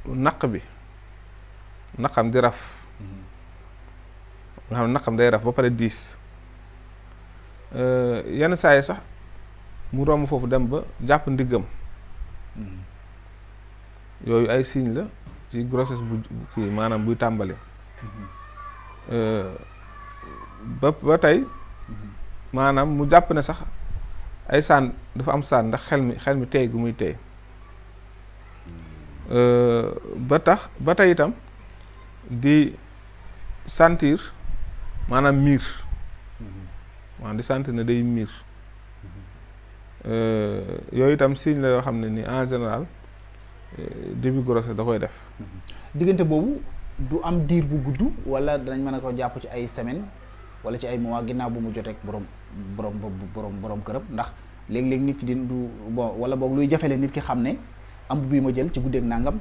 naq bi naqam di raf nga xam ne naqam day raf ba pare diis yenn saa yi sax mu romb foofu dem ba jàpp ndiggam yooyu ay signe la ci grossesse bu kii maanaam buy tàmbali ba tey maanaam mu jàpp ne sax ay saan dafa am saan ndax xel mi tey gu muy tey ba tey itam di sentir maanaam miir maanaam di sentir ne day miir yooyu itam signe la yoo xam ne ni en général début grossesse da koy def. diggante boobu du am diir bu gudd wala danañ mën a ko jàpp ci ay semaine wala ci ay mois ginnaaw bu mu joteeg borom këram ndax léeg-léeg nit ki du bon wala boog luy jafele nit ki xam ne am bii ma jël ci guddeeg nangam.